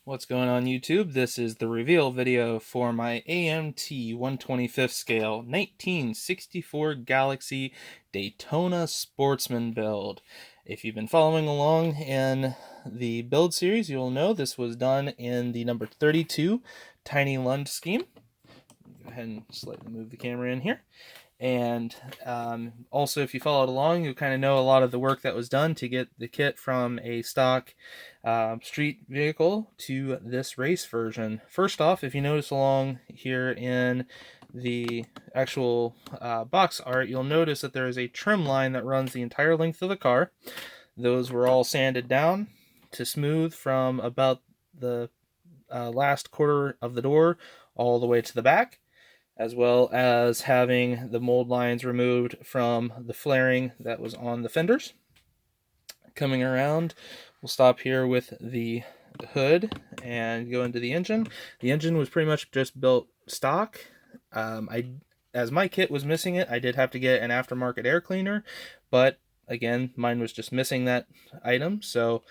What's going on YouTube? This is the reveal video for my AMT 125th scale 1964 Galaxie Daytona Sportsman build. If you've been following along in the build series, you'll know this was done in the number 32 Tiny Lund scheme. Go ahead and slightly move the camera in here. And also, if you followed along, you kind of know a lot of the work that was done to get the kit from a stock street vehicle to this race version. First off, if you notice along here in the actual box art, you'll notice that there is a trim line that runs the entire length of the car. Those were all sanded down to smooth from about the last quarter of the door all the way to the back, as well as having the mold lines removed from the flaring that was on the fenders. Coming around, we'll stop here with the hood and go into the engine. The engine was pretty much just built stock. As my kit was missing it, I did have to get an aftermarket air cleaner, but again, mine was just missing that item, so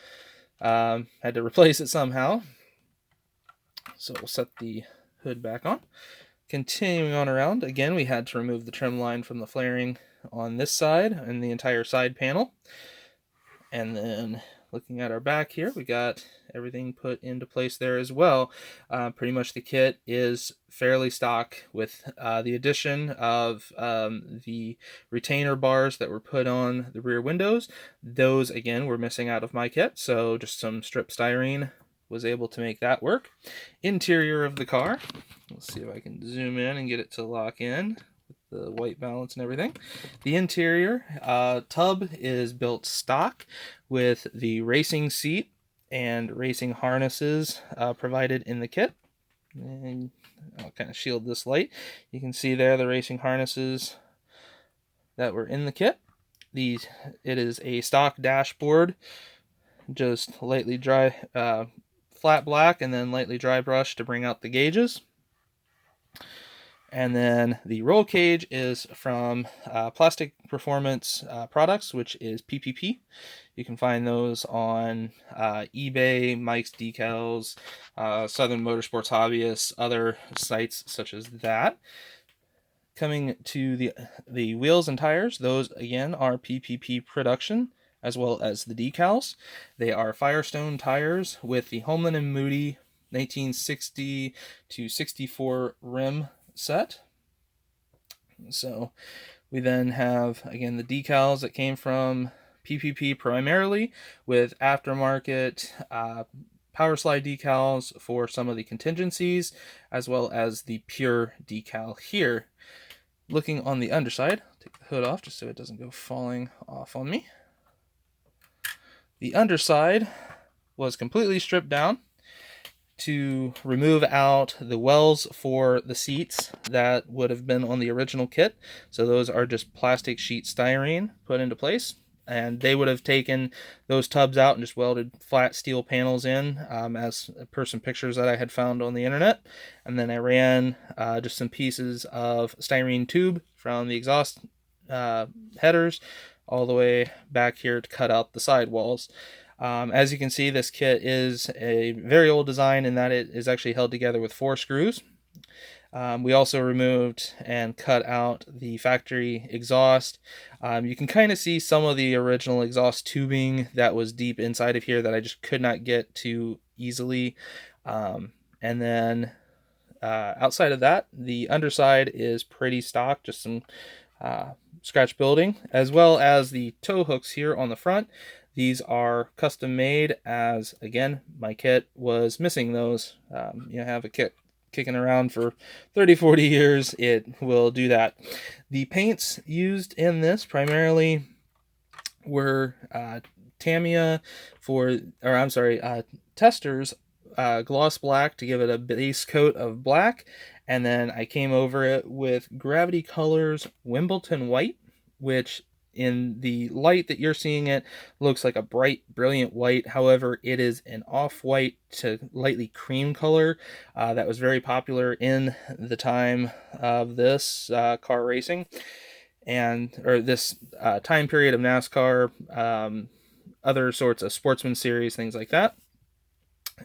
had to replace it somehow. So we'll set the hood back on. Continuing on around, again, we had to remove the trim line from the flaring on this side and the entire side panel. And then looking at our back here, we got everything put into place there as well. Pretty much the kit is fairly stock with the addition of the retainer bars that were put on the rear windows. Those, again, were missing out of my kit, so just some strip styrene was able to make that work. Interior of the car, let's see if I can zoom in and get it to lock in with the white balance and everything. The interior tub is built stock with the racing seat and racing harnesses provided in the kit. And I'll kind of shield this light. You can see there the racing harnesses that were in the kit. It is a stock dashboard, just lightly dry, flat black, and then lightly dry brush to bring out the gauges. And then the roll cage is from Plastic Performance Products, which is PPP. You can find those on eBay, Mike's Decals, Southern Motorsports Hobbyists, other sites such as that. Coming to the wheels and tires, those again are PPP production, as well as the decals. They are Firestone tires with the Homeland & Moody 1960 to 64 rim set. So we then have, again, the decals that came from PPP primarily, with aftermarket power slide decals for some of the contingencies, as well as the pure decal here. Looking on the underside, take the hood off just so it doesn't go falling off on me. The underside was completely stripped down to remove out the wells for the seats that would have been on the original kit. So those are just plastic sheet styrene put into place, and they would have taken those tubs out and just welded flat steel panels in, as per some pictures that I had found on the internet. And then I ran just some pieces of styrene tube from the exhaust headers all the way back here to cut out the sidewalls. As you can see, this kit is a very old design in that it is actually held together with 4 screws. We also removed and cut out the factory exhaust. You can kind of see some of the original exhaust tubing that was deep inside of here that I just could not get to easily. And then outside of that, the underside is pretty stock, just some scratch building, as well as the tow hooks here on the front. These are custom made, as again my kit was missing those. You have a kit kicking around for 30-40 years, it will do that. The paints used in this primarily were Tamiya Testors gloss black to give it a base coat of black, and then I came over it with Gravity Colors Wimbledon white, which in the light that you're seeing it looks like a bright, brilliant white. However, it is an off-white to lightly cream color that was very popular in the time of this car racing, or this time period of NASCAR, other sorts of sportsman series, things like that.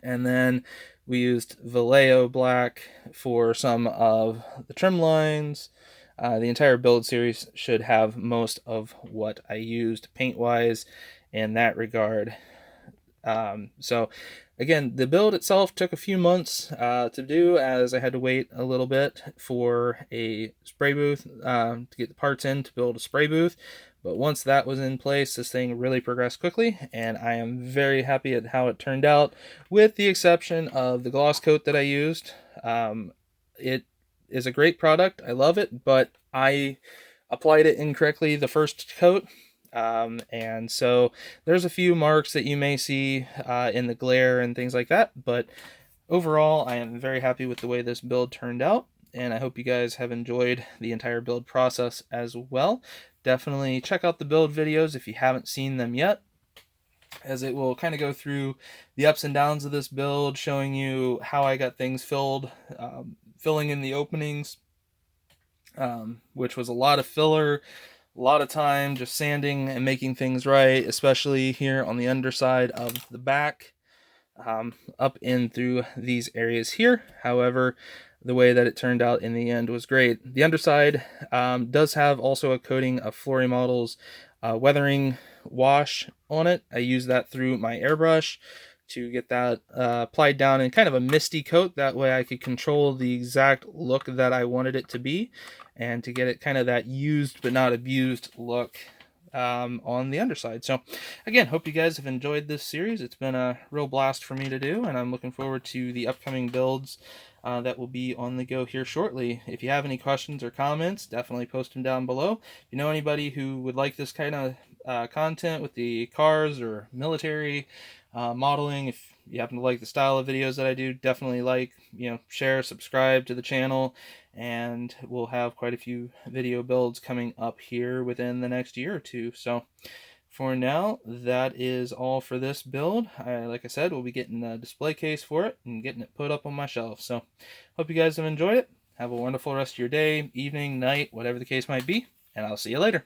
And then we used Vallejo black for some of the trim lines. The entire build series should have most of what I used paint-wise in that regard. So again, the build itself took a few months to do, as I had to wait a little bit for a spray booth to get the parts in to build a spray booth. But once that was in place, this thing really progressed quickly, and I am very happy at how it turned out, with the exception of the gloss coat that I used. It is a great product. I love it, but I applied it incorrectly the first coat. And so there's a few marks that you may see in the glare and things like that, but overall I am very happy with the way this build turned out, and I hope you guys have enjoyed the entire build process as well. Definitely check out the build videos if you haven't seen them yet, as it will kind of go through the ups and downs of this build, showing you how I got things filled, filling in the openings, which was a lot of filler, a lot of time just sanding and making things right, especially here on the underside of the back, up in through these areas here. However, the way that it turned out in the end was great. The underside does have also a coating of Flory Models weathering wash on it. I use that through my airbrush to get that applied down in kind of a misty coat. That way I could control the exact look that I wanted it to be, and to get it kind of that used but not abused look on the underside. So again, hope you guys have enjoyed this series. It's been a real blast for me to do, and I'm looking forward to the upcoming builds that will be on the go here shortly. If you have any questions or comments, definitely post them down below. If you know anybody who would like this kind of content with the cars or military modeling, if you happen to like the style of videos that I do, definitely share, subscribe to the channel, and we'll have quite a few video builds coming up here within the next year or two. So for now, that is all for this build. Like I said, we'll be getting a display case for it and getting it put up on my shelf. So hope you guys have enjoyed it. Have a wonderful rest of your day, evening, night, whatever the case might be, and I'll see you later.